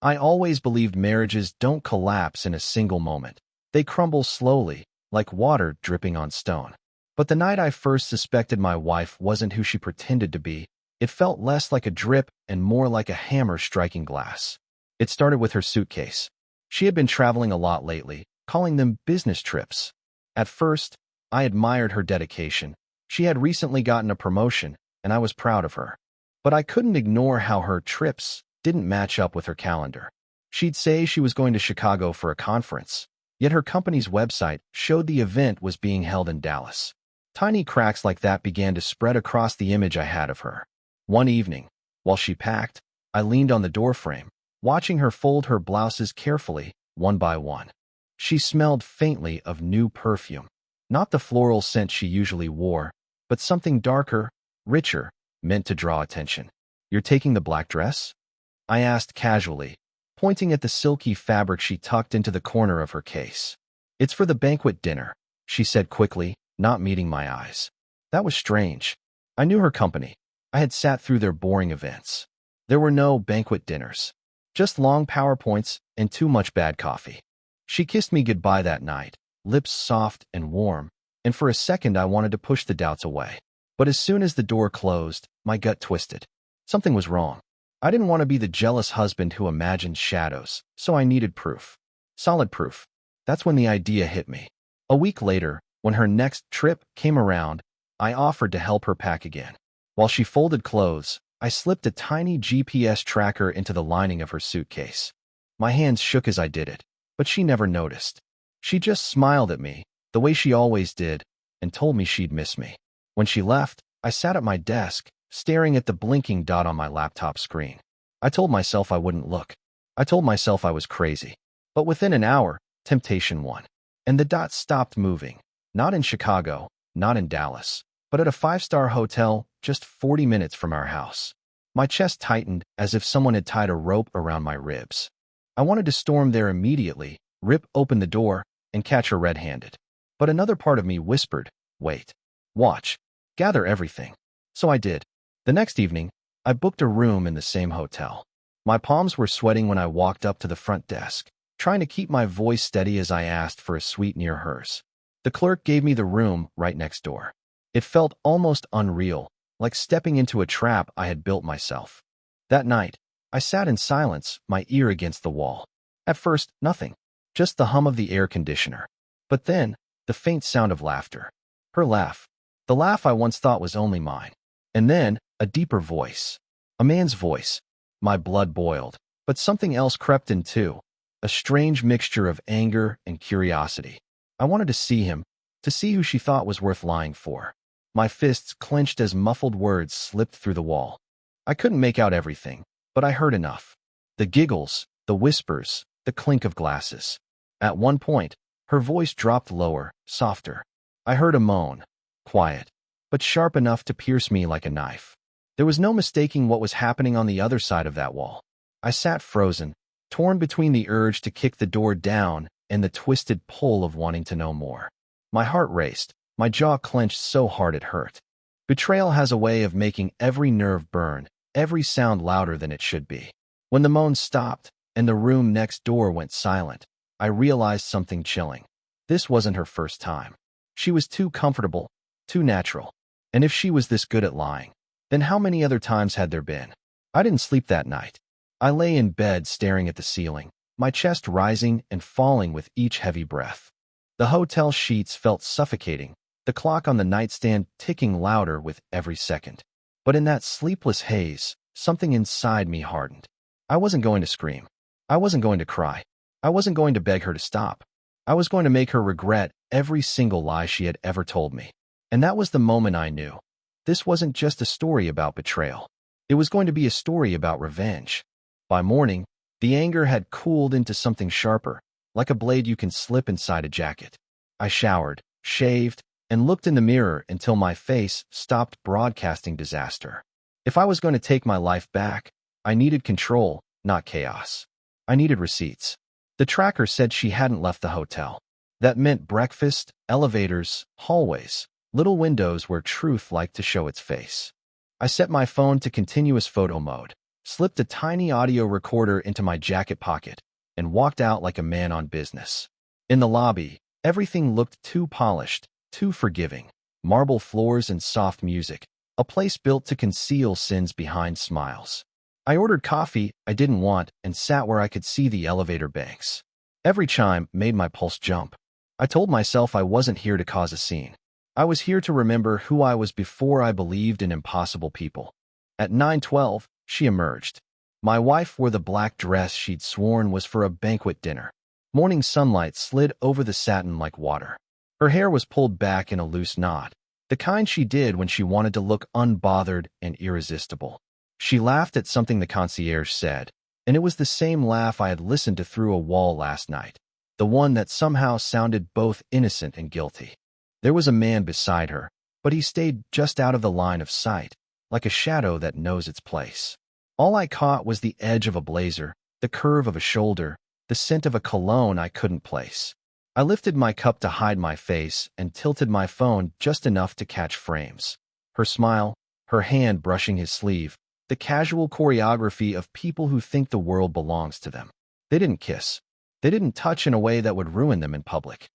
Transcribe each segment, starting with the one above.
I always believed marriages don't collapse in a single moment. They crumble slowly, like water dripping on stone. But the night I first suspected my wife wasn't who she pretended to be, it felt less like a drip and more like a hammer striking glass. It started with her suitcase. She had been traveling a lot lately, calling them business trips. At first, I admired her dedication. She had recently gotten a promotion, and I was proud of her. But I couldn't ignore how her trips didn't match up with her calendar. She'd say she was going to Chicago for a conference, yet her company's website showed the event was being held in Dallas. Tiny cracks like that began to spread across the image I had of her. One evening, while she packed, I leaned on the doorframe, watching her fold her blouses carefully, one by one. She smelled faintly of new perfume. Not the floral scent she usually wore, but something darker, richer, meant to draw attention. "You're taking the black dress?" I asked casually, pointing at the silky fabric she tucked into the corner of her case. "It's for the banquet dinner," she said quickly, not meeting my eyes. That was strange. I knew her company. I had sat through their boring events. There were no banquet dinners, just long PowerPoints and too much bad coffee. She kissed me goodbye that night, lips soft and warm, and for a second I wanted to push the doubts away. But as soon as the door closed, my gut twisted. Something was wrong. I didn't want to be the jealous husband who imagined shadows, so I needed proof. Solid proof. That's when the idea hit me. A week later, when her next trip came around, I offered to help her pack again. While she folded clothes, I slipped a tiny GPS tracker into the lining of her suitcase. My hands shook as I did it, but she never noticed. She just smiled at me, the way she always did, and told me she'd miss me. When she left, I sat at my desk, staring at the blinking dot on my laptop screen. I told myself I wouldn't look. I told myself I was crazy. But within an hour, temptation won. And the dot stopped moving. Not in Chicago, not in Dallas, but at a 5-star hotel just 40 minutes from our house. My chest tightened as if someone had tied a rope around my ribs. I wanted to storm there immediately, rip open the door, and catch her red-handed. But another part of me whispered, "Wait. Watch. Gather everything." So I did. The next evening, I booked a room in the same hotel. My palms were sweating when I walked up to the front desk, trying to keep my voice steady as I asked for a suite near hers. The clerk gave me the room right next door. It felt almost unreal, like stepping into a trap I had built myself. That night, I sat in silence, my ear against the wall. At first, nothing, just the hum of the air conditioner. But then, the faint sound of laughter. Her laugh. The laugh I once thought was only mine. And then, a deeper voice. A man's voice. My blood boiled, but something else crept in too. A strange mixture of anger and curiosity. I wanted to see him, to see who she thought was worth lying for. My fists clenched as muffled words slipped through the wall. I couldn't make out everything, but I heard enough. The giggles, the whispers, the clink of glasses. At one point, her voice dropped lower, softer. I heard a moan, quiet, but sharp enough to pierce me like a knife. There was no mistaking what was happening on the other side of that wall. I sat frozen, torn between the urge to kick the door down and the twisted pull of wanting to know more. My heart raced, my jaw clenched so hard it hurt. Betrayal has a way of making every nerve burn, every sound louder than it should be. When the moan stopped and the room next door went silent, I realized something chilling. This wasn't her first time. She was too comfortable, too natural. And if she was this good at lying, then how many other times had there been? I didn't sleep that night. I lay in bed staring at the ceiling, my chest rising and falling with each heavy breath. The hotel sheets felt suffocating, the clock on the nightstand ticking louder with every second. But in that sleepless haze, something inside me hardened. I wasn't going to scream. I wasn't going to cry. I wasn't going to beg her to stop. I was going to make her regret every single lie she had ever told me. And that was the moment I knew. This wasn't just a story about betrayal. It was going to be a story about revenge. By morning, the anger had cooled into something sharper, like a blade you can slip inside a jacket. I showered, shaved, and looked in the mirror until my face stopped broadcasting disaster. If I was going to take my life back, I needed control, not chaos. I needed receipts. The tracker said she hadn't left the hotel. That meant breakfast, elevators, hallways, little windows where truth liked to show its face. I set my phone to continuous photo mode. slipped a tiny audio recorder into my jacket pocket, and walked out like a man on business. In the lobby, everything looked too polished, too forgiving. Marble floors and soft music, a place built to conceal sins behind smiles. I ordered coffee I didn't want and sat where I could see the elevator banks. Every chime made my pulse jump. I told myself I wasn't here to cause a scene. I was here to remember who I was before I believed in impossible people. At 9:12, she emerged. My wife wore the black dress she'd sworn was for a banquet dinner. Morning sunlight slid over the satin like water. Her hair was pulled back in a loose knot, the kind she did when she wanted to look unbothered and irresistible. She laughed at something the concierge said, and it was the same laugh I had listened to through a wall last night, the one that somehow sounded both innocent and guilty. There was a man beside her, but he stayed just out of the line of sight, like a shadow that knows its place. All I caught was the edge of a blazer, the curve of a shoulder, the scent of a cologne I couldn't place. I lifted my cup to hide my face and tilted my phone just enough to catch frames. Her smile, her hand brushing his sleeve, the casual choreography of people who think the world belongs to them. They didn't kiss. They didn't touch in a way that would ruin them in public.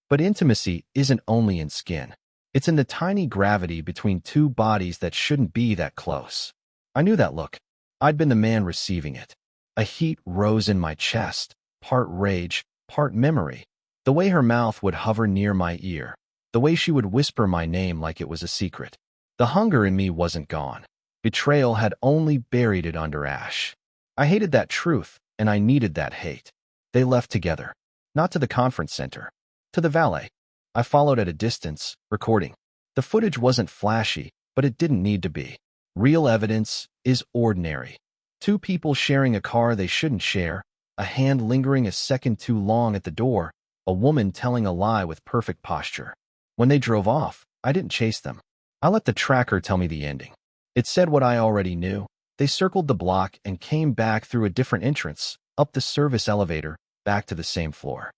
But intimacy isn't only in skin. It's in the tiny gravity between two bodies that shouldn't be that close. I knew that look. I'd been the man receiving it. A heat rose in my chest, part rage, part memory. The way her mouth would hover near my ear, the way she would whisper my name like it was a secret. The hunger in me wasn't gone. Betrayal had only buried it under ash. I hated that truth, and I needed that hate. They left together. Not to the conference center. To the valet. I followed at a distance, recording. The footage wasn't flashy, but it didn't need to be. Real evidence is ordinary. Two people sharing a car they shouldn't share, a hand lingering a second too long at the door, a woman telling a lie with perfect posture. When they drove off, I didn't chase them. I let the tracker tell me the ending. It said what I already knew. They circled the block and came back through a different entrance, up the service elevator, back to the same floor.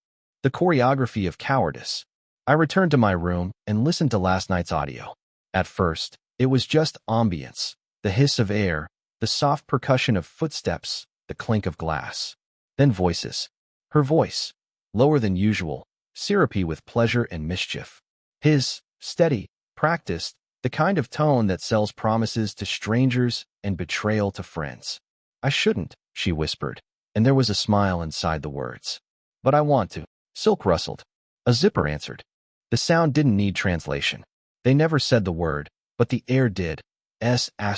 The choreography of cowardice. I returned to my room and listened to last night's audio. At first, it was just ambience, the hiss of air, the soft percussion of footsteps, the clink of glass. Then voices. Her voice, lower than usual, syrupy with pleasure and mischief. His, steady, practiced, the kind of tone that sells promises to strangers and betrayal to friends. I shouldn't, she whispered, and there was a smile inside the words. But I want to. Silk rustled. A zipper answered. The sound didn't need translation. They never said the word, but the air did. S*****. I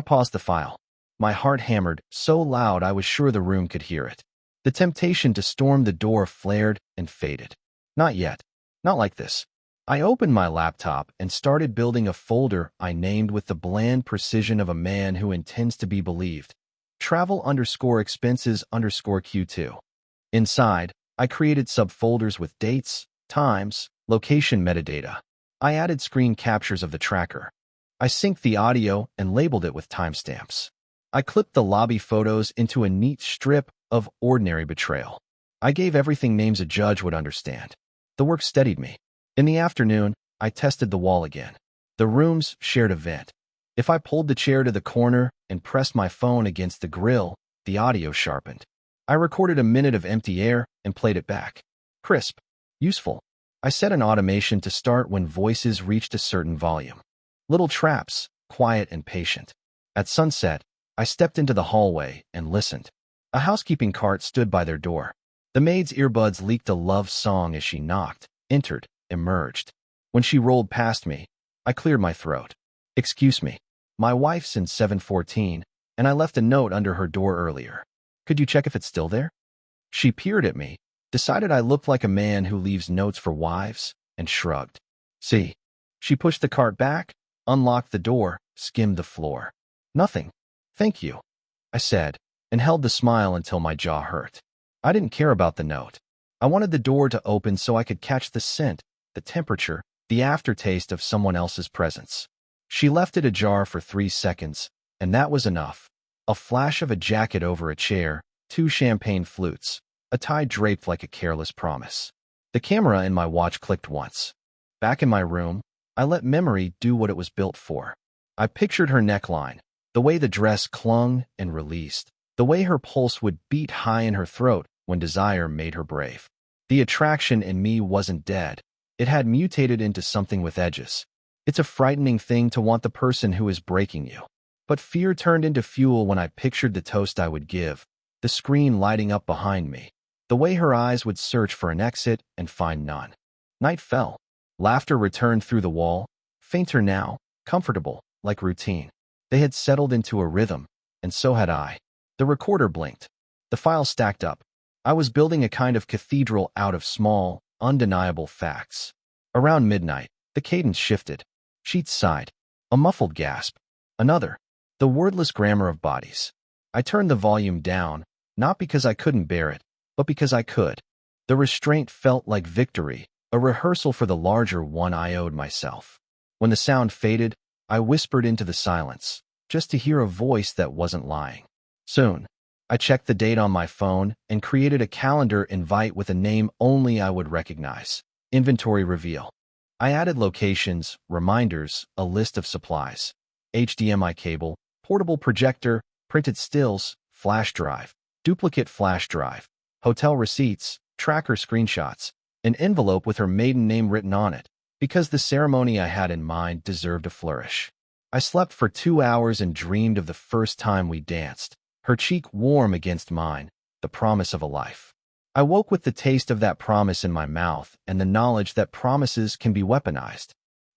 paused the file. My heart hammered so loud I was sure the room could hear it. The temptation to storm the door flared and faded. Not yet. Not like this. I opened my laptop and started building a folder I named with the bland precision of a man who intends to be believed. Travel_expenses_Q2. Inside, I created subfolders with dates, times, location metadata. I added screen captures of the tracker. I synced the audio and labeled it with timestamps. I clipped the lobby photos into a neat strip of ordinary betrayal. I gave everything names a judge would understand. The work steadied me. In the afternoon, I tested the wall again. The rooms shared a vent. If I pulled the chair to the corner and pressed my phone against the grill, the audio sharpened. I recorded a minute of empty air and played it back. Crisp. Useful. I set an automation to start when voices reached a certain volume. Little traps, quiet and patient. At sunset, I stepped into the hallway and listened. A housekeeping cart stood by their door. The maid's earbuds leaked a love song as she knocked, entered, emerged. When she rolled past me, I cleared my throat. Excuse me. My wife's in 714, and I left a note under her door earlier. Could you check if it's still there? She peered at me, decided I looked like a man who leaves notes for wives, and shrugged. See. She pushed the cart back, unlocked the door, skimmed the floor. Nothing. Thank you, I said, and held the smile until my jaw hurt. I didn't care about the note. I wanted the door to open so I could catch the scent, the temperature, the aftertaste of someone else's presence. She left it ajar for 3 seconds, and that was enough. A flash of a jacket over a chair, 2 champagne flutes, a tie draped like a careless promise. The camera in my watch clicked once. Back in my room, I let memory do what it was built for. I pictured her neckline, The way the dress clung and released. The way her pulse would beat high in her throat when desire made her brave. The attraction in me wasn't dead. It had mutated into something with edges. It's a frightening thing to want the person who is breaking you. But fear turned into fuel when I pictured the toast I would give, the screen lighting up behind me, the way her eyes would search for an exit and find none. Night fell. Laughter returned through the wall, fainter now, comfortable, like routine. They had settled into a rhythm, and so had I. The recorder blinked. The file stacked up. I was building a kind of cathedral out of small, undeniable facts. Around midnight, the cadence shifted. Sheets sighed. A muffled gasp. Another. The wordless grammar of bodies. I turned the volume down, not because I couldn't bear it, but because I could. The restraint felt like victory, a rehearsal for the larger one I owed myself. When the sound faded, I whispered into the silence, just to hear a voice that wasn't lying. Soon, I checked the date on my phone and created a calendar invite with a name only I would recognize. Inventory reveal. I added locations, reminders, a list of supplies. HDMI cable, portable projector, printed stills, flash drive, duplicate flash drive, hotel receipts, tracker screenshots, an envelope with her maiden name written on it, because the ceremony I had in mind deserved a flourish. I slept for 2 hours and dreamed of the first time we danced, her cheek warm against mine, the promise of a life. I woke with the taste of that promise in my mouth and the knowledge that promises can be weaponized.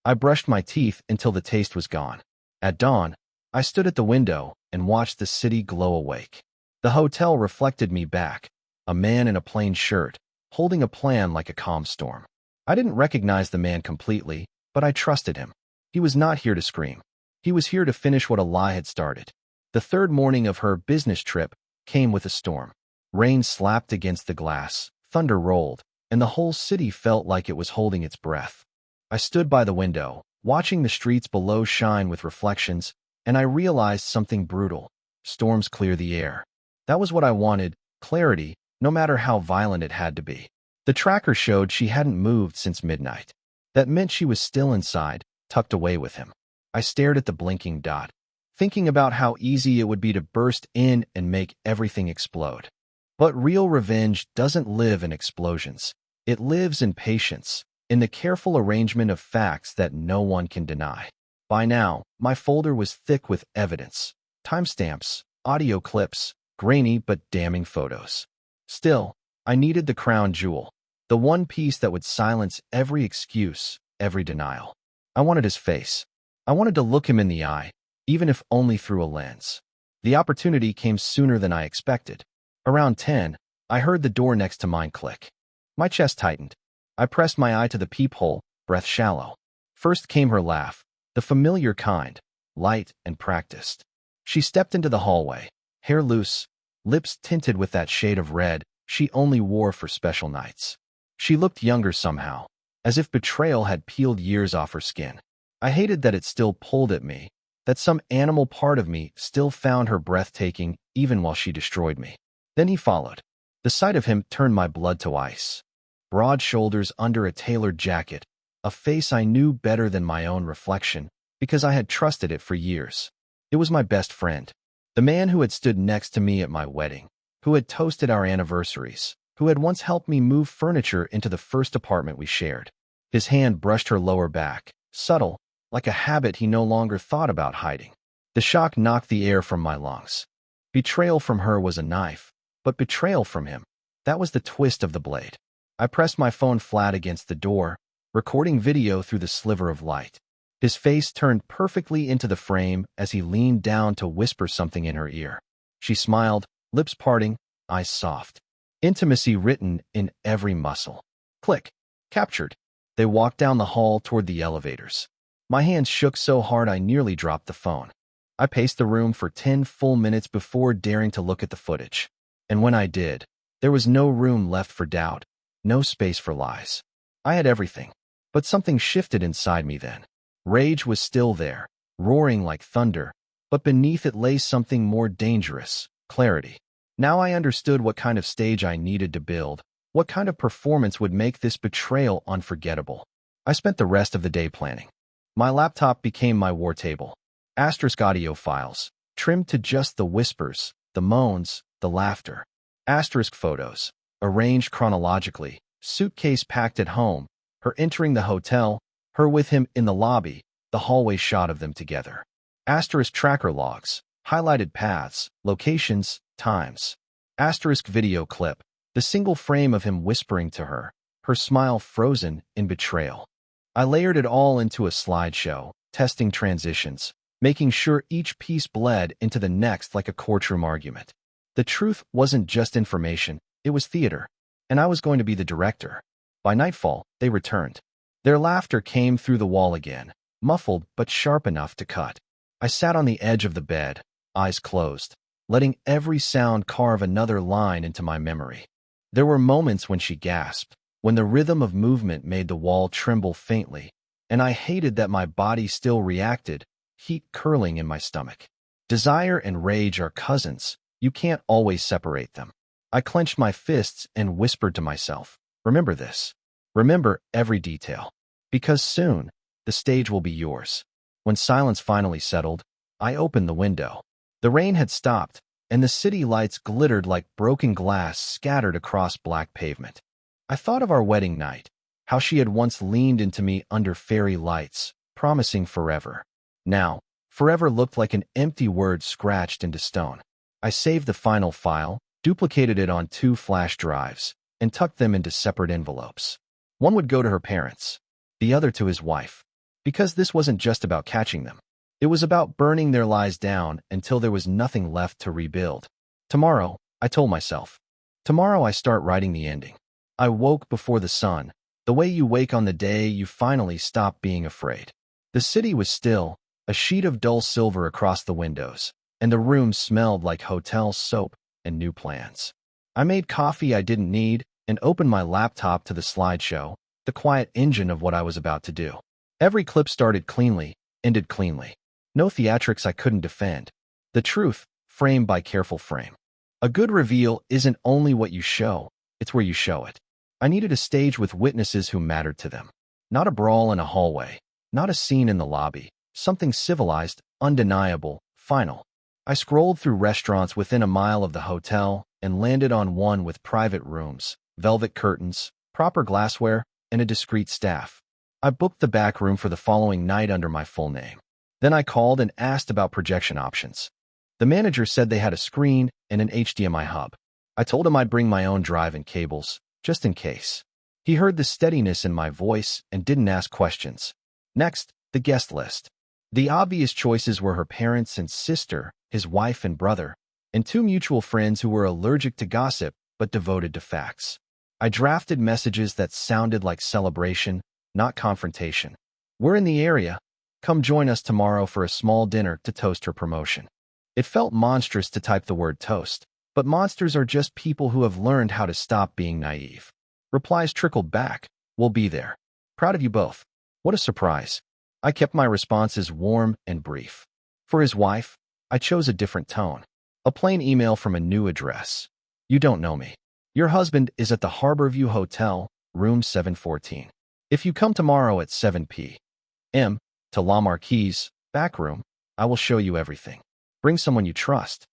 I brushed my teeth until the taste was gone. At dawn, I stood at the window and watched the city glow awake. The hotel reflected me back, a man in a plain shirt, holding a plan like a calm storm. I didn't recognize the man completely, but I trusted him. He was not here to scream. He was here to finish what a lie had started. The third morning of her business trip came with a storm. Rain slapped against the glass, thunder rolled, and the whole city felt like it was holding its breath. I stood by the window, watching the streets below shine with reflections, and I realized something brutal. Storms clear the air. That was what I wanted, clarity, no matter how violent it had to be. The tracker showed she hadn't moved since midnight. That meant she was still inside, tucked away with him. I stared at the blinking dot, thinking about how easy it would be to burst in and make everything explode. But real revenge doesn't live in explosions. It lives in patience, in the careful arrangement of facts that no one can deny. By now, my folder was thick with evidence, timestamps, audio clips, grainy but damning photos. Still, I needed the crown jewel, the one piece that would silence every excuse, every denial. I wanted his face. I wanted to look him in the eye, even if only through a lens. The opportunity came sooner than I expected. Around 10, I heard the door next to mine click. My chest tightened. I pressed my eye to the peephole, breath shallow. First came her laugh, the familiar kind, light and practiced. She stepped into the hallway, hair loose, lips tinted with that shade of red she only wore for special nights. She looked younger somehow, as if betrayal had peeled years off her skin. I hated that it still pulled at me, that some animal part of me still found her breathtaking even while she destroyed me. Then he followed. The sight of him turned my blood to ice. Broad shoulders under a tailored jacket, a face I knew better than my own reflection because I had trusted it for years. It was my best friend, the man who had stood next to me at my wedding, who had toasted our anniversaries, who had once helped me move furniture into the first apartment we shared. His hand brushed her lower back, subtle, like a habit he no longer thought about hiding. The shock knocked the air from my lungs. Betrayal from her was a knife, but betrayal from him, that was the twist of the blade. I pressed my phone flat against the door, recording video through the sliver of light. His face turned perfectly into the frame as he leaned down to whisper something in her ear. She smiled, lips parting, eyes soft. Intimacy written in every muscle. Click. Captured. They walked down the hall toward the elevators. My hands shook so hard I nearly dropped the phone. I paced the room for 10 full minutes before daring to look at the footage. And when I did, there was no room left for doubt, no space for lies. I had everything, but something shifted inside me then. Rage was still there, roaring like thunder, but beneath it lay something more dangerous, clarity. Now I understood what kind of stage I needed to build, what kind of performance would make this betrayal unforgettable. I spent the rest of the day planning. My laptop became my war table. Asterisk audio files, trimmed to just the whispers, the moans, the laughter. Asterisk photos, arranged chronologically, suitcase packed at home, her entering the hotel, her with him in the lobby, the hallway shot of them together. Asterisk tracker logs, highlighted paths, locations, times. Asterisk video clip, the single frame of him whispering to her, her smile frozen in betrayal. I layered it all into a slideshow, testing transitions, making sure each piece bled into the next like a courtroom argument. The truth wasn't just information, it was theater, and I was going to be the director. By nightfall, they returned. Their laughter came through the wall again, muffled but sharp enough to cut. I sat on the edge of the bed, eyes closed, letting every sound carve another line into my memory. There were moments when she gasped, when the rhythm of movement made the wall tremble faintly, and I hated that my body still reacted, heat curling in my stomach. Desire and rage are cousins. You can't always separate them. I clenched my fists and whispered to myself, remember this. Remember every detail. Because soon, the stage will be yours. When silence finally settled, I opened the window. The rain had stopped, and the city lights glittered like broken glass scattered across black pavement. I thought of our wedding night, how she had once leaned into me under fairy lights, promising forever. Now, forever looked like an empty word scratched into stone. I saved the final file, duplicated it on 2 flash drives, and tucked them into separate envelopes. One would go to her parents, the other to his wife. Because this wasn't just about catching them. It was about burning their lies down until there was nothing left to rebuild. Tomorrow, I told myself. Tomorrow I start writing the ending. I woke before the sun, the way you wake on the day you finally stop being afraid. The city was still, a sheet of dull silver across the windows, and the room smelled like hotel soap and new plans. I made coffee I didn't need and opened my laptop to the slideshow, the quiet engine of what I was about to do. Every clip started cleanly, ended cleanly. No theatrics I couldn't defend. The truth, frame by careful frame. A good reveal isn't only what you show, it's where you show it. I needed a stage with witnesses who mattered to them. Not a brawl in a hallway, not a scene in the lobby, something civilized, undeniable, final. I scrolled through restaurants within a mile of the hotel and landed on one with private rooms, velvet curtains, proper glassware, and a discreet staff. I booked the back room for the following night under my full name. Then I called and asked about projection options. The manager said they had a screen and an HDMI hub. I told him I'd bring my own drive and cables, just in case. He heard the steadiness in my voice and didn't ask questions. Next, the guest list. The obvious choices were her parents and sister, his wife and brother, and 2 mutual friends who were allergic to gossip but devoted to facts. I drafted messages that sounded like celebration, not confrontation. We're in the area. Come join us tomorrow for a small dinner to toast her promotion. It felt monstrous to type the word toast, but monsters are just people who have learned how to stop being naive. Replies trickled back. We'll be there. Proud of you both. What a surprise. I kept my responses warm and brief. For his wife, I chose a different tone. A plain email from a new address. You don't know me. Your husband is at the Harborview Hotel, room 714. If you come tomorrow at 7 p.m. to La Marquise, back room, I will show you everything. Bring someone you trust.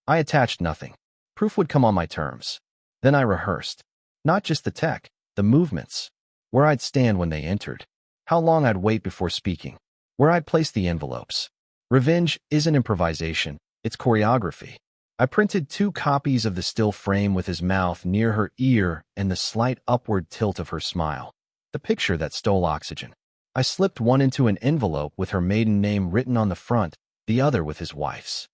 I attached nothing. Proof would come on my terms. Then I rehearsed. Not just the tech, the movements. Where I'd stand when they entered. How long I'd wait before speaking. Where I'd place the envelopes. Revenge isn't improvisation, it's choreography. I printed 2 copies of the still frame with his mouth near her ear and the slight upward tilt of her smile. The picture that stole oxygen. I slipped one into an envelope with her maiden name written on the front, the other with his wife's.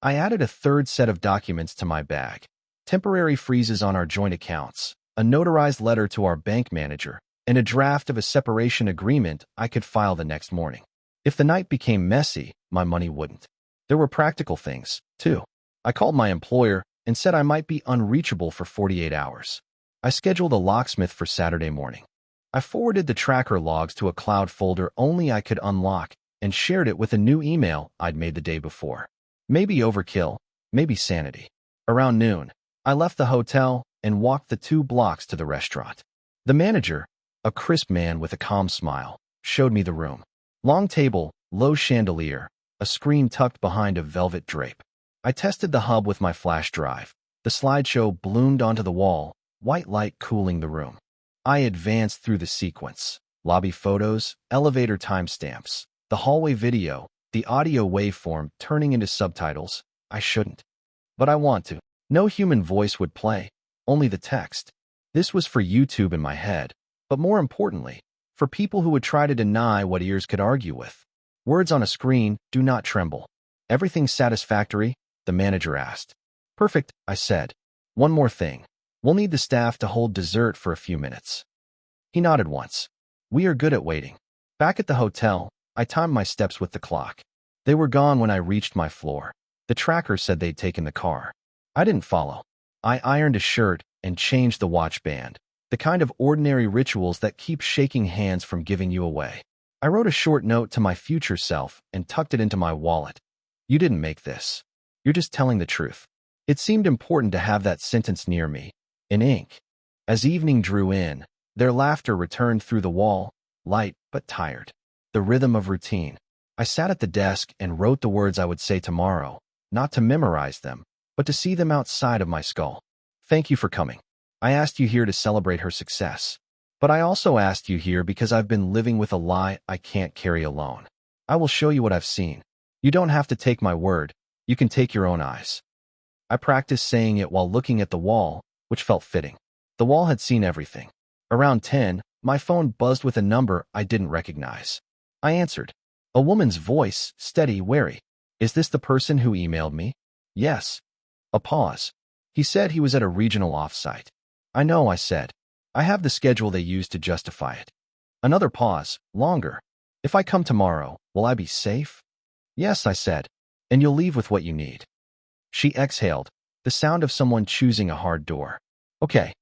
I added a 3rd set of documents to my bag. Temporary freezes on our joint accounts, a notarized letter to our bank manager, and a draft of a separation agreement I could file the next morning. If the night became messy, my money wouldn't. There were practical things, too. I called my employer and said I might be unreachable for 48 hours. I scheduled a locksmith for Saturday morning. I forwarded the tracker logs to a cloud folder only I could unlock and shared it with a new email I'd made the day before. Maybe overkill, maybe sanity. Around noon, I left the hotel and walked the 2 blocks to the restaurant. The manager, a crisp man with a calm smile, showed me the room. Long table, low chandelier, a screen tucked behind a velvet drape. I tested the hub with my flash drive. The slideshow bloomed onto the wall, white light cooling the room. I advanced through the sequence. Lobby photos, elevator timestamps, the hallway video, the audio waveform turning into subtitles. I shouldn't. But I want to. No human voice would play, only the text. This was for YouTube in my head, but more importantly, for people who would try to deny what ears could argue with. Words on a screen do not tremble. Everything satisfactory? The manager asked. Perfect, I said. One more thing. We'll need the staff to hold dessert for a few minutes. He nodded once. We are good at waiting. Back at the hotel, I timed my steps with the clock. They were gone when I reached my floor. The tracker said they'd taken the car. I didn't follow. I ironed a shirt and changed the watch band, the kind of ordinary rituals that keep shaking hands from giving you away. I wrote a short note to my future self and tucked it into my wallet. You didn't make this. You're just telling the truth. It seemed important to have that sentence near me, in ink. As evening drew in, their laughter returned through the wall, light but tired. The rhythm of routine. I sat at the desk and wrote the words I would say tomorrow, not to memorize them, but to see them outside of my skull. Thank you for coming. I asked you here to celebrate her success. But I also asked you here because I've been living with a lie I can't carry alone. I will show you what I've seen. You don't have to take my word. You can take your own eyes. I practiced saying it while looking at the wall, which felt fitting. The wall had seen everything. Around 10, my phone buzzed with a number I didn't recognize. I answered. A woman's voice, steady, wary. Is this the person who emailed me? Yes. A pause. He said he was at a regional offsite. I know, I said. I have the schedule they used to justify it. Another pause, longer. If I come tomorrow, will I be safe? Yes, I said. And you'll leave with what you need. She exhaled, the sound of someone choosing a hard door. Okay.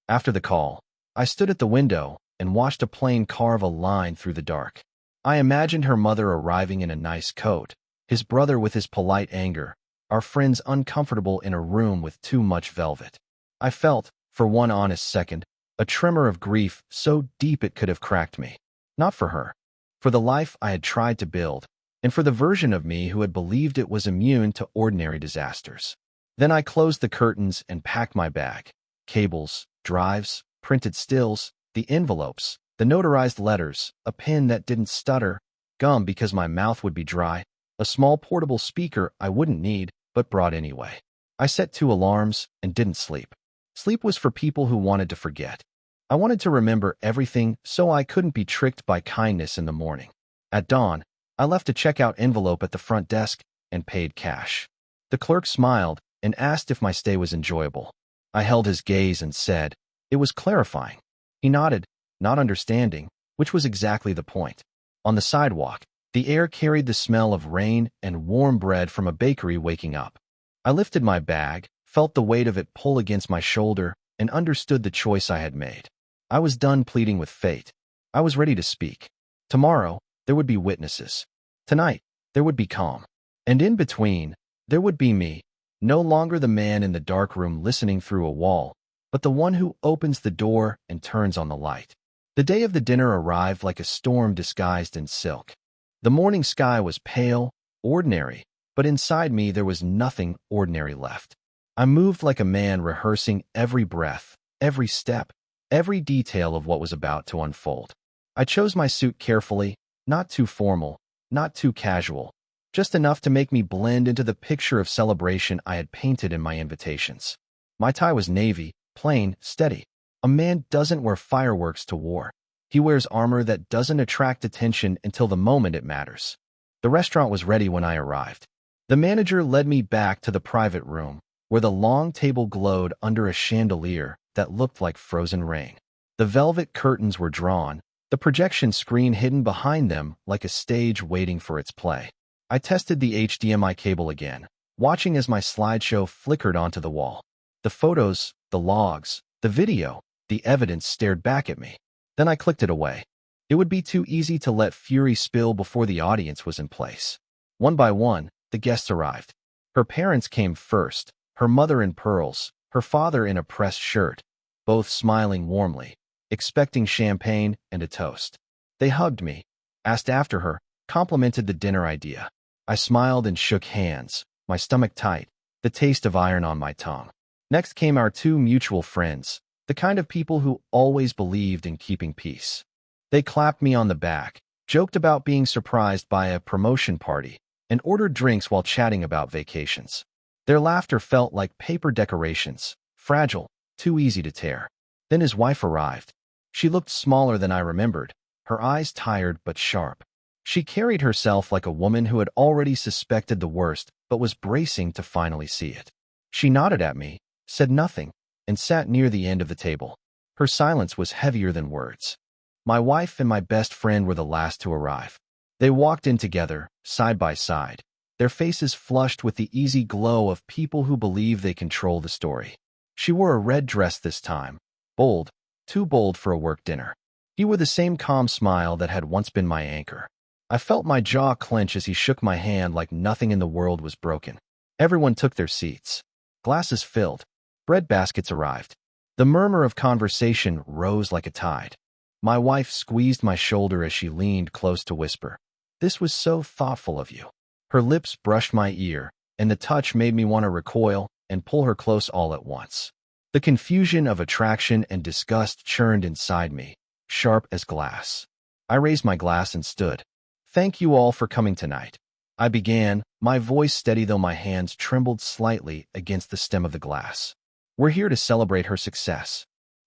After the call, I stood at the window and watched a plane carve a line through the dark. I imagined her mother arriving in a nice coat, his brother with his polite anger, our friends uncomfortable in a room with too much velvet. I felt, for one honest second, a tremor of grief so deep it could have cracked me. Not for her. For the life I had tried to build, and for the version of me who had believed it was immune to ordinary disasters. Then I closed the curtains and packed my bag. Cables, drives, printed stills, the envelopes, the notarized letters, a pen that didn't stutter, gum because my mouth would be dry, a small portable speaker I wouldn't need, but brought anyway. I set 2 alarms and didn't sleep. Sleep was for people who wanted to forget. I wanted to remember everything so I couldn't be tricked by kindness in the morning. At dawn, I left a checkout envelope at the front desk and paid cash. The clerk smiled and asked if my stay was enjoyable. I held his gaze and said, it was clarifying. He nodded, not understanding, which was exactly the point. On the sidewalk, the air carried the smell of rain and warm bread from a bakery waking up. I lifted my bag, felt the weight of it pull against my shoulder, and understood the choice I had made. I was done pleading with fate. I was ready to speak. Tomorrow, there would be witnesses. Tonight, there would be calm. And in between, there would be me, no longer the man in the dark room listening through a wall, but the one who opens the door and turns on the light. The day of the dinner arrived like a storm disguised in silk. The morning sky was pale, ordinary, but inside me there was nothing ordinary left. I moved like a man rehearsing every breath, every step, every detail of what was about to unfold. I chose my suit carefully, not too formal, not too casual, just enough to make me blend into the picture of celebration I had painted in my invitations. My tie was navy, plain, steady. A man doesn't wear fireworks to war. He wears armor that doesn't attract attention until the moment it matters. The restaurant was ready when I arrived. The manager led me back to the private room, where the long table glowed under a chandelier that looked like frozen rain. The velvet curtains were drawn, the projection screen hidden behind them like a stage waiting for its play. I tested the HDMI cable again, watching as my slideshow flickered onto the wall. The photos, the logs, the video, the evidence stared back at me. Then I clicked it away. It would be too easy to let fury spill before the audience was in place. One by one, the guests arrived. Her parents came first, her mother in pearls, her father in a pressed shirt, both smiling warmly, expecting champagne and a toast. They hugged me, asked after her, complimented the dinner idea. I smiled and shook hands, my stomach tight, the taste of iron on my tongue. Next came our two mutual friends, the kind of people who always believed in keeping peace. They clapped me on the back, joked about being surprised by a promotion party, and ordered drinks while chatting about vacations. Their laughter felt like paper decorations, fragile, too easy to tear. Then his wife arrived. She looked smaller than I remembered, her eyes tired but sharp. She carried herself like a woman who had already suspected the worst but was bracing to finally see it. She nodded at me, said nothing, and sat near the end of the table. Her silence was heavier than words. My wife and my best friend were the last to arrive. They walked in together, side by side, their faces flushed with the easy glow of people who believe they control the story. She wore a red dress this time, bold, too bold for a work dinner. He wore the same calm smile that had once been my anchor. I felt my jaw clench as he shook my hand like nothing in the world was broken. Everyone took their seats. Glasses filled. Bread baskets arrived. The murmur of conversation rose like a tide. My wife squeezed my shoulder as she leaned close to whisper, "This was so thoughtful of you." Her lips brushed my ear, and the touch made me want to recoil and pull her close all at once. The confusion of attraction and disgust churned inside me, sharp as glass. I raised my glass and stood. "Thank you all for coming tonight," I began, my voice steady though my hands trembled slightly against the stem of the glass. "We're here to celebrate her success.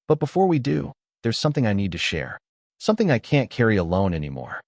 But before we do, there's something I need to share. Something I can't carry alone anymore."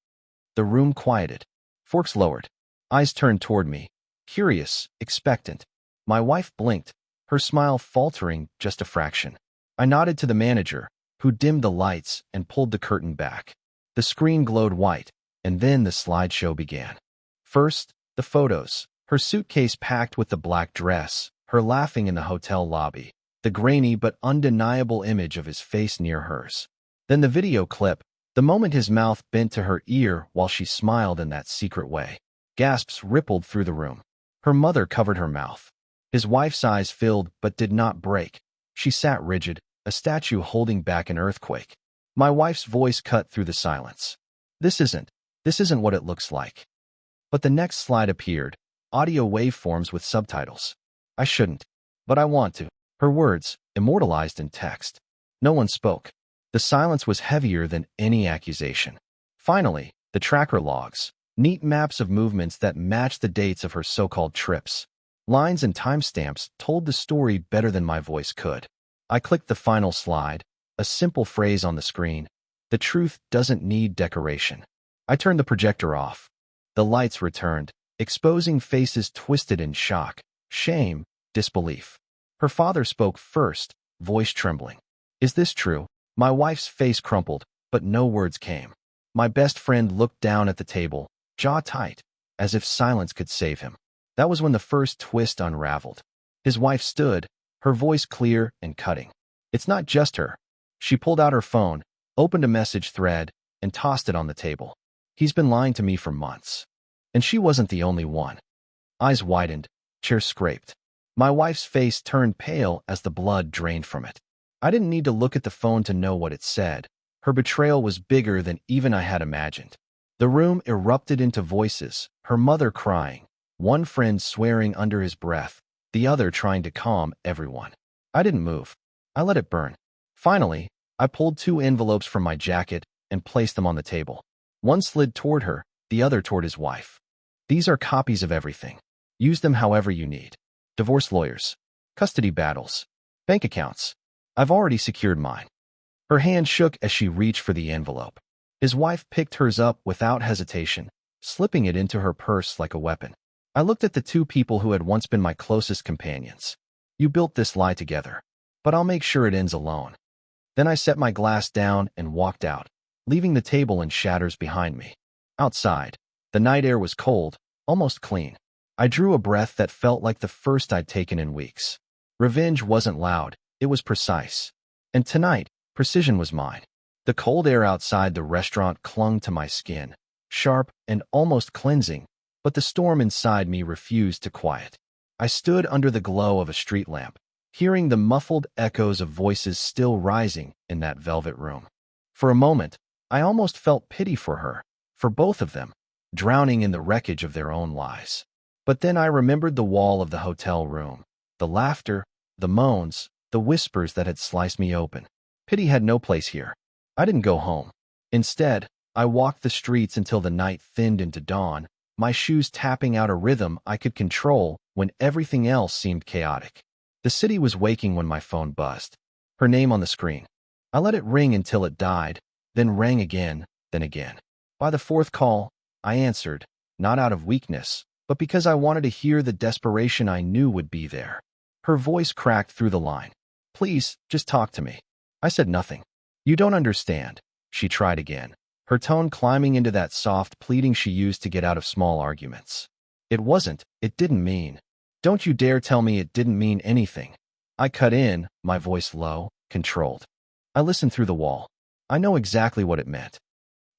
The room quieted. Forks lowered. Eyes turned toward me, curious, expectant. My wife blinked, her smile faltering just a fraction. I nodded to the manager, who dimmed the lights and pulled the curtain back. The screen glowed white, and then the slideshow began. First, the photos, her suitcase packed with the black dress, her laughing in the hotel lobby, the grainy but undeniable image of his face near hers. Then the video clip, the moment his mouth bent to her ear while she smiled in that secret way. Gasps rippled through the room. Her mother covered her mouth. His wife's eyes filled but did not break. She sat rigid, a statue holding back an earthquake. My wife's voice cut through the silence. This isn't what it looks like." But the next slide appeared, audio waveforms with subtitles. I shouldn't, but I want to. Her words, immortalized in text. No one spoke. The silence was heavier than any accusation. Finally, the tracker logs, neat maps of movements that matched the dates of her so-called trips. Lines and timestamps told the story better than my voice could. I clicked the final slide, a simple phrase on the screen. The truth doesn't need decoration. I turned the projector off. The lights returned, exposing faces twisted in shock, shame, disbelief. Her father spoke first, voice trembling. "Is this true?" My wife's face crumpled, but no words came. My best friend looked down at the table, jaw tight, as if silence could save him. That was when the first twist unraveled. His wife stood, her voice clear and cutting. "It's not just her." She pulled out her phone, opened a message thread, and tossed it on the table. "He's been lying to me for months." And she wasn't the only one. Eyes widened, chair scraped. My wife's face turned pale as the blood drained from it. I didn't need to look at the phone to know what it said. Her betrayal was bigger than even I had imagined. The room erupted into voices, her mother crying, one friend swearing under his breath, the other trying to calm everyone. I didn't move. I let it burn. Finally, I pulled 2 envelopes from my jacket and placed them on the table. One slid toward her, the other toward his wife. "These are copies of everything. Use them however you need. Divorce lawyers, custody battles, bank accounts. I've already secured mine." Her hand shook as she reached for the envelope. His wife picked hers up without hesitation, slipping it into her purse like a weapon. I looked at the 2 people who had once been my closest companions. "You built this lie together, but I'll make sure it ends alone." Then I set my glass down and walked out, leaving the table in shatters behind me. Outside, the night air was cold, almost clean. I drew a breath that felt like the first I'd taken in weeks. Revenge wasn't loud, it was precise. And tonight, precision was mine. The cold air outside the restaurant clung to my skin, sharp and almost cleansing, but the storm inside me refused to quiet. I stood under the glow of a street lamp, hearing the muffled echoes of voices still rising in that velvet room. For a moment, I almost felt pity for her, for both of them, drowning in the wreckage of their own lies. But then I remembered the wall of the hotel room, the laughter, the moans, the whispers that had sliced me open. Pity had no place here. I didn't go home. Instead, I walked the streets until the night thinned into dawn, my shoes tapping out a rhythm I could control when everything else seemed chaotic. The city was waking when my phone buzzed. Her name on the screen. I let it ring until it died, then rang again, then again. By the fourth call, I answered, not out of weakness, but because I wanted to hear the desperation I knew would be there. Her voice cracked through the line. Please, just talk to me. I said nothing. You don't understand. She tried again, her tone climbing into that soft pleading she used to get out of small arguments. It didn't mean. Don't you dare tell me it didn't mean anything. I cut in, my voice low, controlled. I listened through the wall. I know exactly what it meant.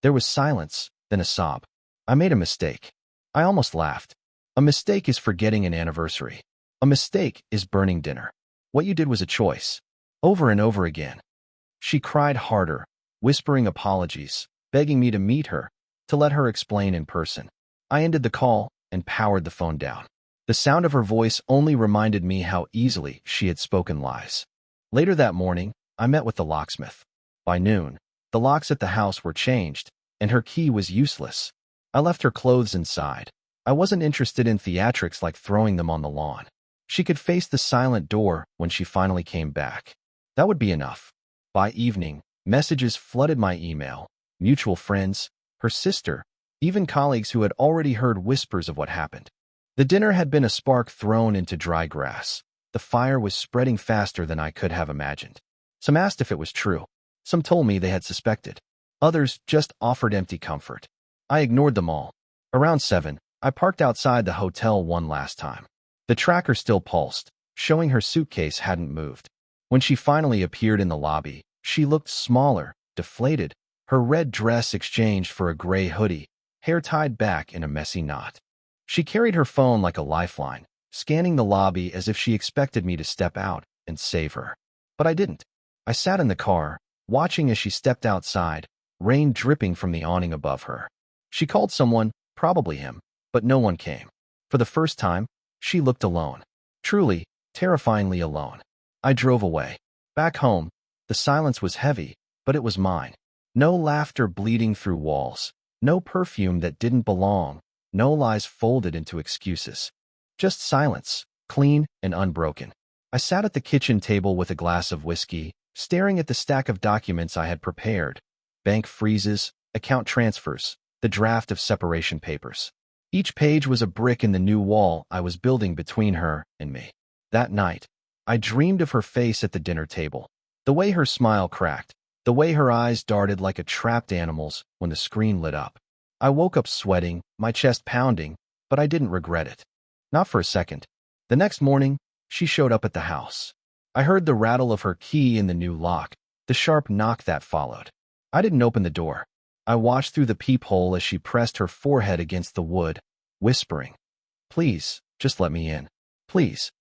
There was silence, then a sob. I made a mistake. I almost laughed. A mistake is forgetting an anniversary. A mistake is burning dinner. What you did was a choice. Over and over again. She cried harder, whispering apologies, begging me to meet her, to let her explain in person. I ended the call and powered the phone down. The sound of her voice only reminded me how easily she had spoken lies. Later that morning, I met with the locksmith. By noon, the locks at the house were changed, and her key was useless. I left her clothes inside. I wasn't interested in theatrics like throwing them on the lawn. She could face the silent door when she finally came back. That would be enough. By evening, messages flooded my email. Mutual friends, her sister, even colleagues who had already heard whispers of what happened. The dinner had been a spark thrown into dry grass. The fire was spreading faster than I could have imagined. Some asked if it was true. Some told me they had suspected. Others just offered empty comfort. I ignored them all. Around 7, I parked outside the hotel one last time. The tracker still pulsed, showing her suitcase hadn't moved. When she finally appeared in the lobby, she looked smaller, deflated, her red dress exchanged for a gray hoodie, hair tied back in a messy knot. She carried her phone like a lifeline, scanning the lobby as if she expected me to step out and save her. But I didn't. I sat in the car, watching as she stepped outside, rain dripping from the awning above her. She called someone, probably him, but no one came. For the first time, she looked alone. Truly, terrifyingly alone. I drove away. Back home, the silence was heavy, but it was mine. No laughter bleeding through walls. No perfume that didn't belong. No lies folded into excuses. Just silence, clean and unbroken. I sat at the kitchen table with a glass of whiskey, staring at the stack of documents I had prepared. Bank freezes, account transfers, the draft of separation papers. Each page was a brick in the new wall I was building between her and me. That night, I dreamed of her face at the dinner table. The way her smile cracked, the way her eyes darted like a trapped animal's when the screen lit up. I woke up sweating, my chest pounding, but I didn't regret it. Not for a second. The next morning, she showed up at the house. I heard the rattle of her key in the new lock, the sharp knock that followed. I didn't open the door. I watched through the peephole as she pressed her forehead against the wood, whispering, "Please, just let me in. Please."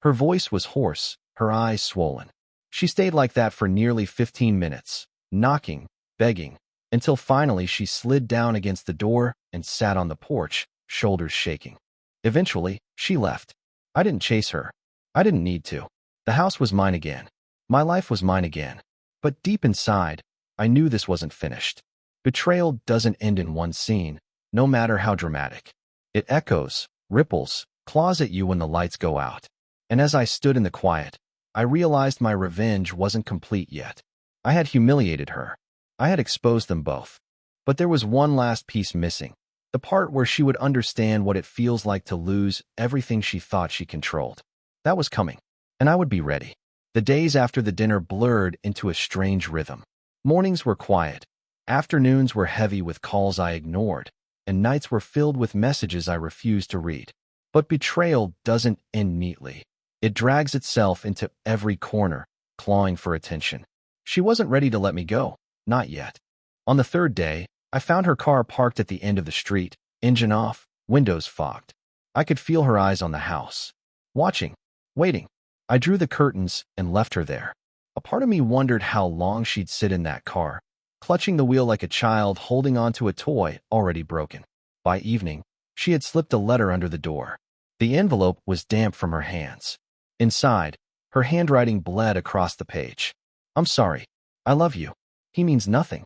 Her voice was hoarse, her eyes swollen. She stayed like that for nearly 15 minutes, knocking, begging, until finally she slid down against the door and sat on the porch, shoulders shaking. Eventually, she left. I didn't chase her. I didn't need to. The house was mine again. My life was mine again. But deep inside, I knew this wasn't finished. Betrayal doesn't end in one scene, no matter how dramatic. It echoes, ripples, claws at you when the lights go out. And as I stood in the quiet, I realized my revenge wasn't complete yet. I had humiliated her. I had exposed them both. But there was one last piece missing, the part where she would understand what it feels like to lose everything she thought she controlled. That was coming, and I would be ready. The days after the dinner blurred into a strange rhythm. Mornings were quiet. Afternoons were heavy with calls I ignored, and nights were filled with messages I refused to read. But betrayal doesn't end neatly. It drags itself into every corner, clawing for attention. She wasn't ready to let me go. Not yet. On the third day, I found her car parked at the end of the street, engine off, windows fogged. I could feel her eyes on the house. Watching. Waiting. I drew the curtains and left her there. A part of me wondered how long she'd sit in that car, clutching the wheel like a child holding onto a toy already broken. By evening, she had slipped a letter under the door. The envelope was damp from her hands. Inside, her handwriting bled across the page. I'm sorry. I love you. He means nothing.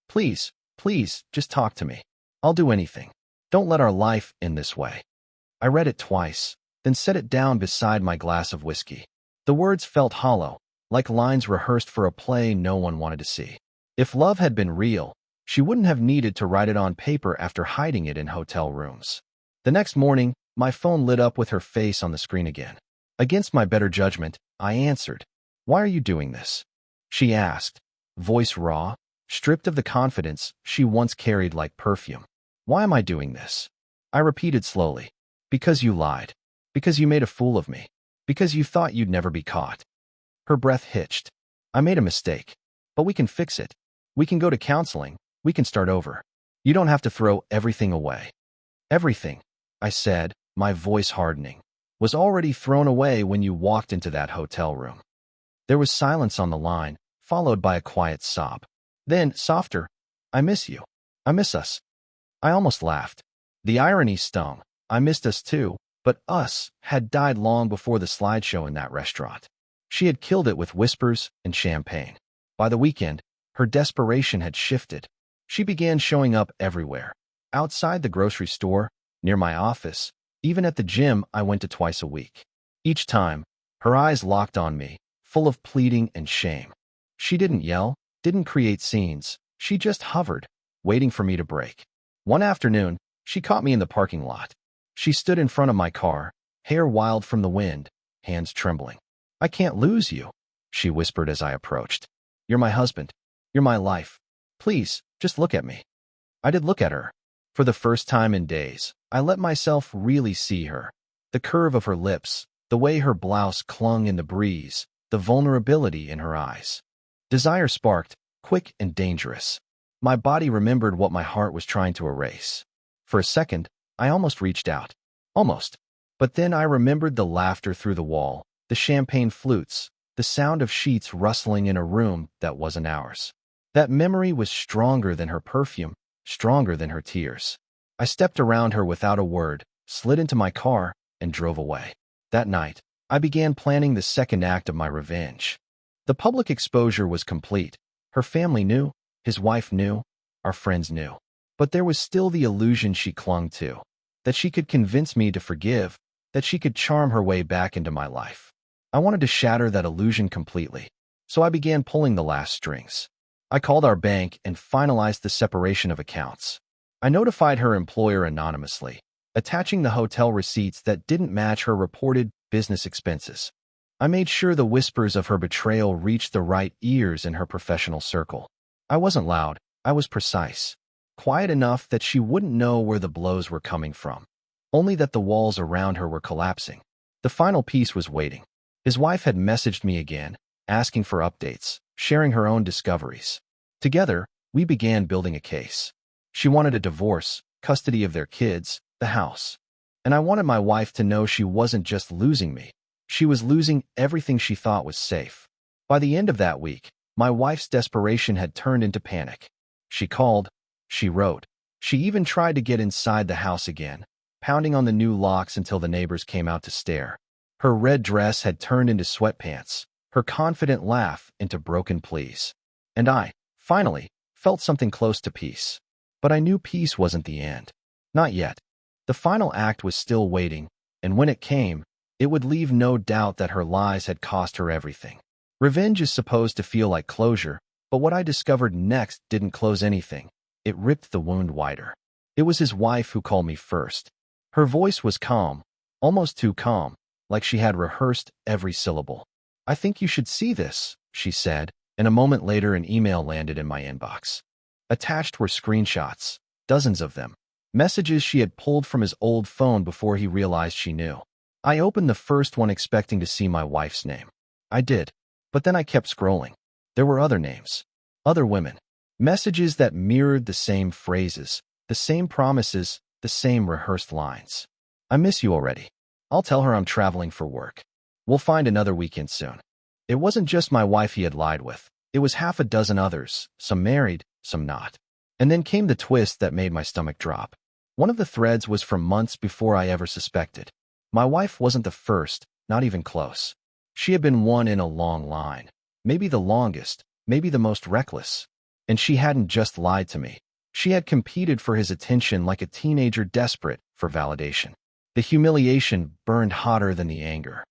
Please, please, just talk to me. I'll do anything. Don't let our life end this way. I read it twice, then set it down beside my glass of whiskey. The words felt hollow, like lines rehearsed for a play no one wanted to see. If love had been real, she wouldn't have needed to write it on paper after hiding it in hotel rooms. The next morning, my phone lit up with her face on the screen again. Against my better judgment, I answered. Why are you doing this? She asked, voice raw, stripped of the confidence she once carried like perfume. Why am I doing this? I repeated slowly. Because you lied. Because you made a fool of me. Because you thought you'd never be caught. Her breath hitched. I made a mistake. But we can fix it. We can go to counseling. We can start over. You don't have to throw everything away. Everything, I said, my voice hardening, was already thrown away when you walked into that hotel room. There was silence on the line, followed by a quiet sob. Then, softer, I miss you. I miss us. I almost laughed. The irony stung. I missed us too, but us had died long before the slideshow in that restaurant. She had killed it with whispers and champagne. By the weekend, her desperation had shifted. She began showing up everywhere. Outside the grocery store, near my office, even at the gym I went to twice a week. Each time, her eyes locked on me, full of pleading and shame. She didn't yell, didn't create scenes. She just hovered, waiting for me to break. One afternoon, she caught me in the parking lot. She stood in front of my car, hair wild from the wind, hands trembling. I can't lose you, she whispered as I approached. You're my husband. You're my life. Please, just look at me. I did look at her. For the first time in days, I let myself really see her. The curve of her lips, the way her blouse clung in the breeze, the vulnerability in her eyes. Desire sparked, quick and dangerous. My body remembered what my heart was trying to erase. For a second, I almost reached out. Almost. But then I remembered the laughter through the wall, the champagne flutes, the sound of sheets rustling in a room that wasn't ours. That memory was stronger than her perfume, stronger than her tears. I stepped around her without a word, slid into my car, and drove away. That night, I began planning the second act of my revenge. The public exposure was complete. Her family knew, his wife knew, our friends knew. But there was still the illusion she clung to, that she could convince me to forgive, that she could charm her way back into my life. I wanted to shatter that illusion completely, so I began pulling the last strings. I called our bank and finalized the separation of accounts. I notified her employer anonymously, attaching the hotel receipts that didn't match her reported business expenses. I made sure the whispers of her betrayal reached the right ears in her professional circle. I wasn't loud, I was precise. Quiet enough that she wouldn't know where the blows were coming from, only that the walls around her were collapsing. The final piece was waiting. His wife had messaged me again, asking for updates, sharing her own discoveries. Together, we began building a case. She wanted a divorce, custody of their kids, the house. And I wanted my wife to know she wasn't just losing me. She was losing everything she thought was safe. By the end of that week, my wife's desperation had turned into panic. She called, she wrote. She even tried to get inside the house again, pounding on the new locks until the neighbors came out to stare. Her red dress had turned into sweatpants, her confident laugh into broken pleas. And I, finally, felt something close to peace. But I knew peace wasn't the end. Not yet. The final act was still waiting, and when it came, it would leave no doubt that her lies had cost her everything. Revenge is supposed to feel like closure, but what I discovered next didn't close anything. It ripped the wound wider. It was his wife who called me first. Her voice was calm, almost too calm, like she had rehearsed every syllable. I think you should see this, she said, and a moment later an email landed in my inbox. Attached were screenshots, dozens of them, messages she had pulled from his old phone before he realized she knew. I opened the first one expecting to see my wife's name. I did, but then I kept scrolling. There were other names, other women, messages that mirrored the same phrases, the same promises, the same rehearsed lines. I miss you already. I'll tell her I'm traveling for work. We'll find another weekend soon. It wasn't just my wife he had lied with. It was half a dozen others, some married, some not. And then came the twist that made my stomach drop. One of the threads was from months before I ever suspected. My wife wasn't the first, not even close. She had been one in a long line. Maybe the longest, maybe the most reckless. And she hadn't just lied to me. She had competed for his attention like a teenager desperate for validation. The humiliation burned hotter than the anger.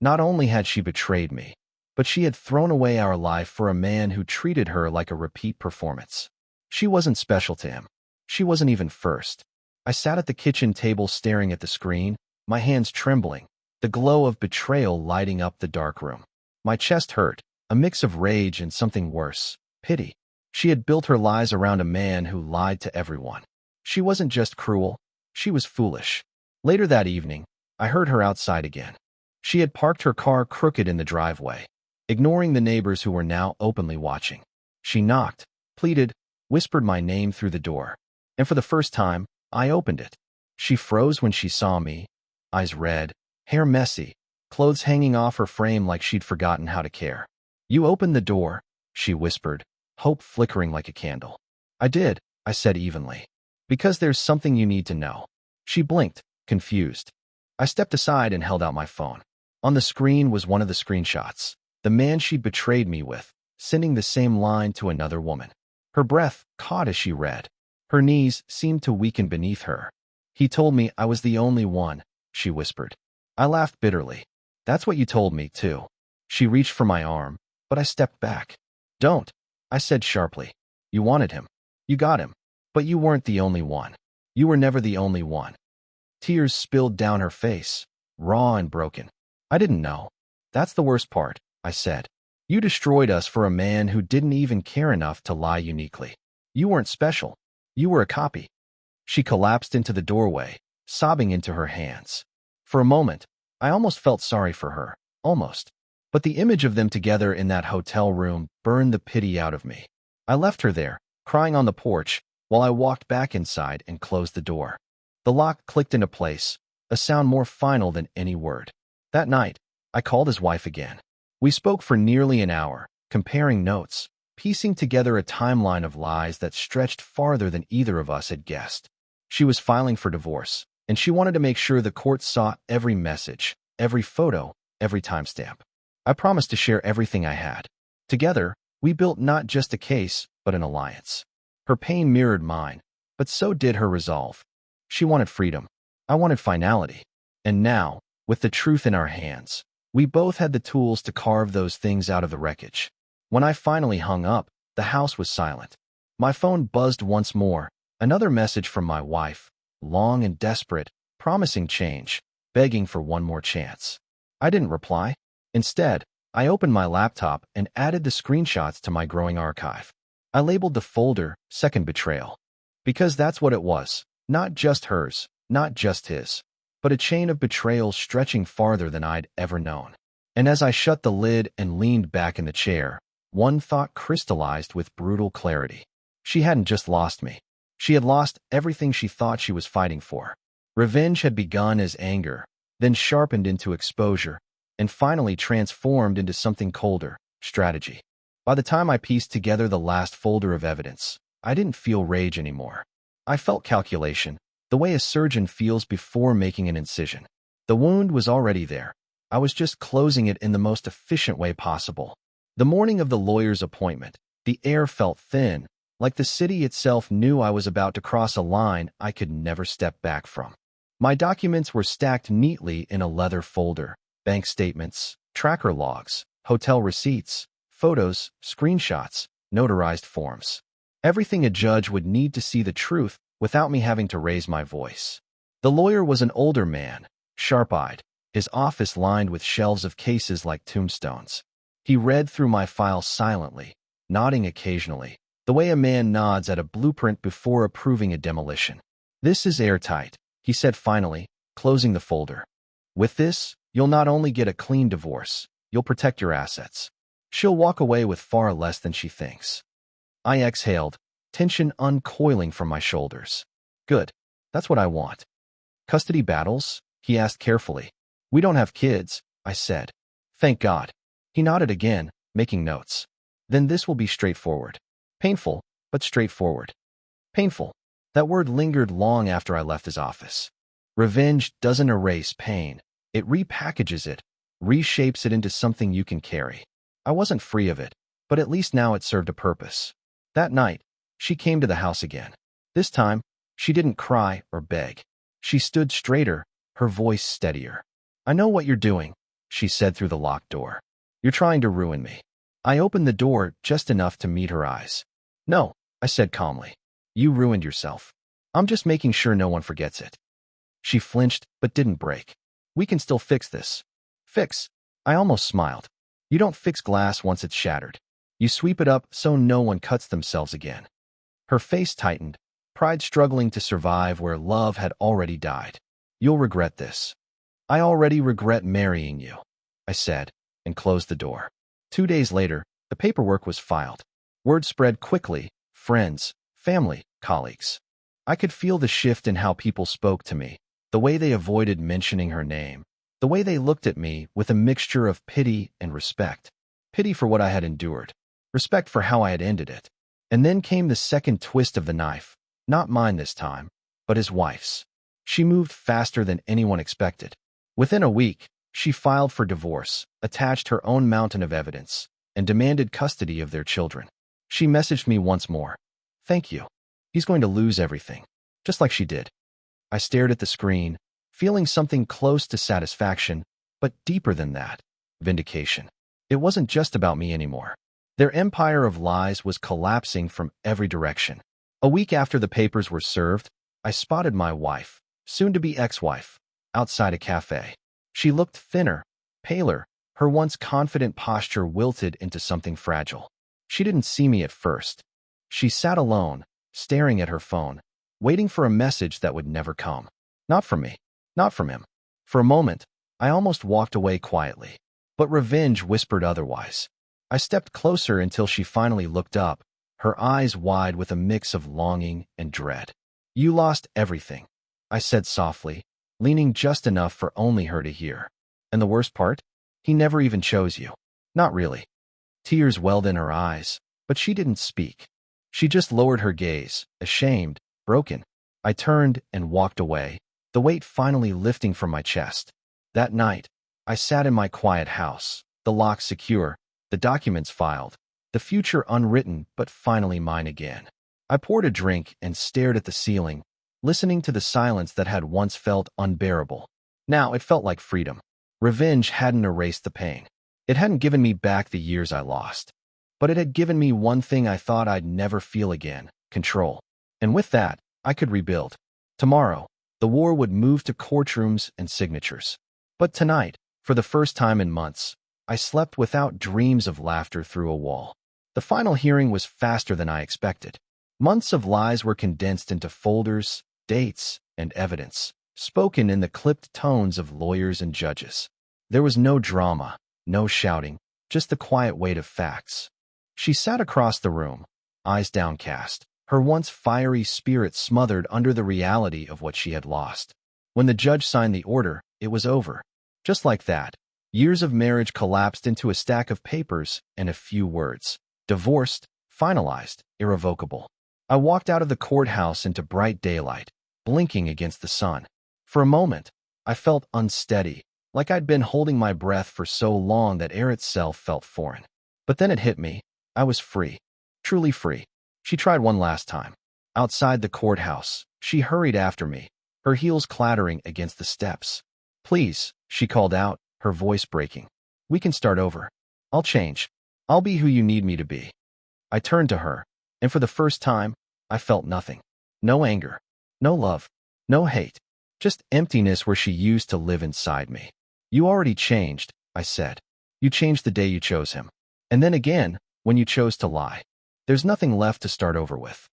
Not only had she betrayed me, but she had thrown away our life for a man who treated her like a repeat performance. She wasn't special to him. She wasn't even first. I sat at the kitchen table staring at the screen, my hands trembling, the glow of betrayal lighting up the dark room. My chest hurt, a mix of rage and something worse, pity. She had built her lies around a man who lied to everyone. She wasn't just cruel, she was foolish. Later that evening, I heard her outside again. She had parked her car crooked in the driveway, ignoring the neighbors who were now openly watching. She knocked, pleaded, whispered my name through the door. And for the first time, I opened it. She froze when she saw me, eyes red, hair messy, clothes hanging off her frame like she'd forgotten how to care. "You opened the door," she whispered, hope flickering like a candle. "I did," I said evenly. "Because there's something you need to know." She blinked, confused. I stepped aside and held out my phone. On the screen was one of the screenshots. The man she'd betrayed me with, sending the same line to another woman. Her breath caught as she read. Her knees seemed to weaken beneath her. "He told me I was the only one," she whispered. I laughed bitterly. "That's what you told me, too." She reached for my arm, but I stepped back. "Don't," I said sharply. "You wanted him. You got him. But you weren't the only one. You were never the only one." Tears spilled down her face, raw and broken. "I didn't know. That's the worst part," I said. "You destroyed us for a man who didn't even care enough to lie uniquely. You weren't special. You were a copy." She collapsed into the doorway, sobbing into her hands. For a moment, I almost felt sorry for her, almost. But the image of them together in that hotel room burned the pity out of me. I left her there, crying on the porch, while I walked back inside and closed the door. The lock clicked into place, a sound more final than any word. That night, I called his wife again. We spoke for nearly an hour, comparing notes, piecing together a timeline of lies that stretched farther than either of us had guessed. She was filing for divorce, and she wanted to make sure the court saw every message, every photo, every timestamp. I promised to share everything I had. Together, we built not just a case, but an alliance. Her pain mirrored mine, but so did her resolve. She wanted freedom. I wanted finality. And now, with the truth in our hands, we both had the tools to carve those things out of the wreckage. When I finally hung up, the house was silent. My phone buzzed once more, another message from my wife, long and desperate, promising change, begging for one more chance. I didn't reply. Instead, I opened my laptop and added the screenshots to my growing archive. I labeled the folder Second Betrayal. Because that's what it was, not just hers, not just his, but a chain of betrayals stretching farther than I'd ever known. And as I shut the lid and leaned back in the chair, one thought crystallized with brutal clarity. She hadn't just lost me. She had lost everything she thought she was fighting for. Revenge had begun as anger, then sharpened into exposure, and finally transformed into something colder, strategy. By the time I pieced together the last folder of evidence, I didn't feel rage anymore. I felt calculation, the way a surgeon feels before making an incision. The wound was already there. I was just closing it in the most efficient way possible. The morning of the lawyer's appointment, the air felt thin, like the city itself knew I was about to cross a line I could never step back from. My documents were stacked neatly in a leather folder: bank statements, tracker logs, hotel receipts, photos, screenshots, notarized forms. Everything a judge would need to see the truth without me having to raise my voice. The lawyer was an older man, sharp-eyed, his office lined with shelves of cases like tombstones. He read through my files silently, nodding occasionally, the way a man nods at a blueprint before approving a demolition. "This is airtight," he said finally, closing the folder. "With this, you'll not only get a clean divorce, you'll protect your assets. She'll walk away with far less than she thinks." I exhaled, tension uncoiling from my shoulders. "Good. That's what I want." "Custody battles?" he asked carefully. "We don't have kids," I said. "Thank God." He nodded again, making notes. "Then this will be straightforward. Painful, but straightforward." Painful. That word lingered long after I left his office. Revenge doesn't erase pain. It repackages it, reshapes it into something you can carry. I wasn't free of it, but at least now it served a purpose. That night, she came to the house again. This time, she didn't cry or beg. She stood straighter, her voice steadier. "I know what you're doing," she said through the locked door. "You're trying to ruin me." I opened the door just enough to meet her eyes. "No," I said calmly. "You ruined yourself. I'm just making sure no one forgets it." She flinched, but didn't break. "We can still fix this." "Fix?" I almost smiled. "You don't fix glass once it's shattered. You sweep it up so no one cuts themselves again." Her face tightened, pride struggling to survive where love had already died. "You'll regret this." "I already regret marrying you," I said, and closed the door. 2 days later, the paperwork was filed. Word spread quickly: friends, family, colleagues. I could feel the shift in how people spoke to me, the way they avoided mentioning her name, the way they looked at me with a mixture of pity and respect. Pity for what I had endured, respect for how I had ended it. And then came the second twist of the knife, not mine this time, but his wife's. She moved faster than anyone expected. Within a week, she filed for divorce, attached her own mountain of evidence, and demanded custody of their children. She messaged me once more. "Thank you. He's going to lose everything, just like she did." I stared at the screen, feeling something close to satisfaction, but deeper than that, vindication. It wasn't just about me anymore. Their empire of lies was collapsing from every direction. A week after the papers were served, I spotted my wife, soon-to-be ex-wife, outside a cafe. She looked thinner, paler, her once confident posture wilted into something fragile. She didn't see me at first. She sat alone, staring at her phone, waiting for a message that would never come. Not from me, not from him. For a moment, I almost walked away quietly. But revenge whispered otherwise. I stepped closer until she finally looked up, her eyes wide with a mix of longing and dread. "You lost everything," I said softly, leaning just enough for only her to hear. "And the worst part? He never even chose you." "Not really." Tears welled in her eyes, but she didn't speak. She just lowered her gaze, ashamed, broken. I turned and walked away, the weight finally lifting from my chest. That night, I sat in my quiet house, the lock secure, the documents filed, the future unwritten but finally mine again. I poured a drink and stared at the ceiling, listening to the silence that had once felt unbearable. Now it felt like freedom. Revenge hadn't erased the pain. It hadn't given me back the years I lost. But it had given me one thing I thought I'd never feel again: control. And with that, I could rebuild. Tomorrow, the war would move to courtrooms and signatures. But tonight, for the first time in months, I slept without dreams of laughter through a wall. The final hearing was faster than I expected. Months of lies were condensed into folders, dates, and evidence, spoken in the clipped tones of lawyers and judges. There was no drama, no shouting, just the quiet weight of facts. She sat across the room, eyes downcast, her once fiery spirit smothered under the reality of what she had lost. When the judge signed the order, it was over. Just like that, years of marriage collapsed into a stack of papers and a few words. Divorced, finalized, irrevocable. I walked out of the courthouse into bright daylight, blinking against the sun. For a moment, I felt unsteady, like I'd been holding my breath for so long that air itself felt foreign. But then it hit me. I was free. Truly free. She tried one last time. Outside the courthouse, she hurried after me, her heels clattering against the steps. "Please," she called out, her voice breaking. "We can start over. I'll change. I'll be who you need me to be." I turned to her, and for the first time, I felt nothing. No anger, no love, no hate, just emptiness where she used to live inside me. "You already changed," I said. "You changed the day you chose him. And then again, when you chose to lie. There's nothing left to start over with."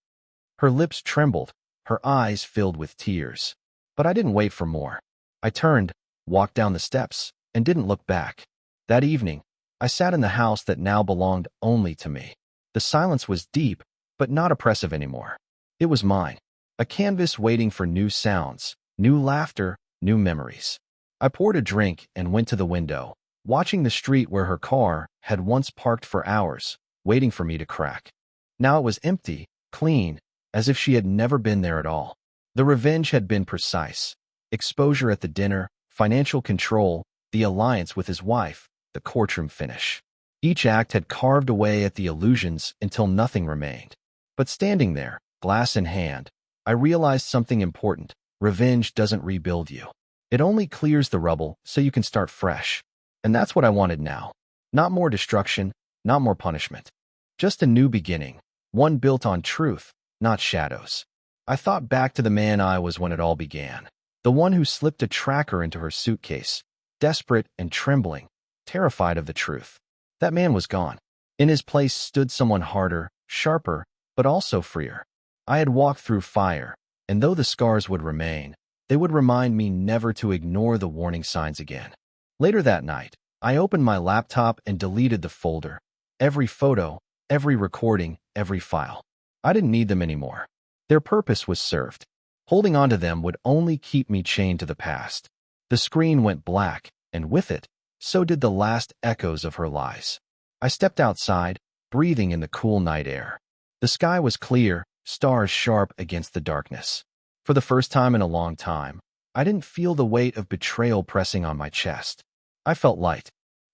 Her lips trembled, her eyes filled with tears. But I didn't wait for more. I turned, walked down the steps, and didn't look back. That evening, I sat in the house that now belonged only to me. The silence was deep, but not oppressive anymore. It was mine, a canvas waiting for new sounds, new laughter, new memories. I poured a drink and went to the window, watching the street where her car had once parked for hours, waiting for me to crack. Now it was empty, clean, as if she had never been there at all. The revenge had been precise. exposure at the dinner, financial control, the alliance with his wife, the courtroom finish. Each act had carved away at the illusions until nothing remained. But standing there, glass in hand, I realized something important. Revenge doesn't rebuild you. It only clears the rubble so you can start fresh. And that's what I wanted now. Not more destruction, not more punishment. Just a new beginning, one built on truth, not shadows. I thought back to the man I was when it all began. The one who slipped a tracker into her suitcase, desperate and trembling, terrified of the truth. That man was gone. In his place stood someone harder, sharper, but also freer. I had walked through fire, and though the scars would remain, they would remind me never to ignore the warning signs again. Later that night, I opened my laptop and deleted the folder. Every photo, every recording, every file. I didn't need them anymore. Their purpose was served. Holding on to them would only keep me chained to the past. The screen went black, and with it, so did the last echoes of her lies. I stepped outside, breathing in the cool night air. The sky was clear, stars sharp against the darkness. For the first time in a long time, I didn't feel the weight of betrayal pressing on my chest. I felt light.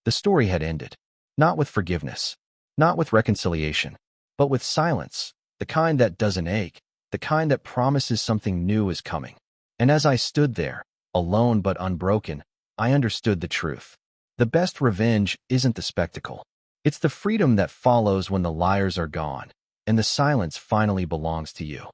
The story had ended. Not with forgiveness, not with reconciliation, but with silence, the kind that doesn't ache, the kind that promises something new is coming. And as I stood there, alone but unbroken, I understood the truth. The best revenge isn't the spectacle. It's the freedom that follows when the liars are gone, and the silence finally belongs to you.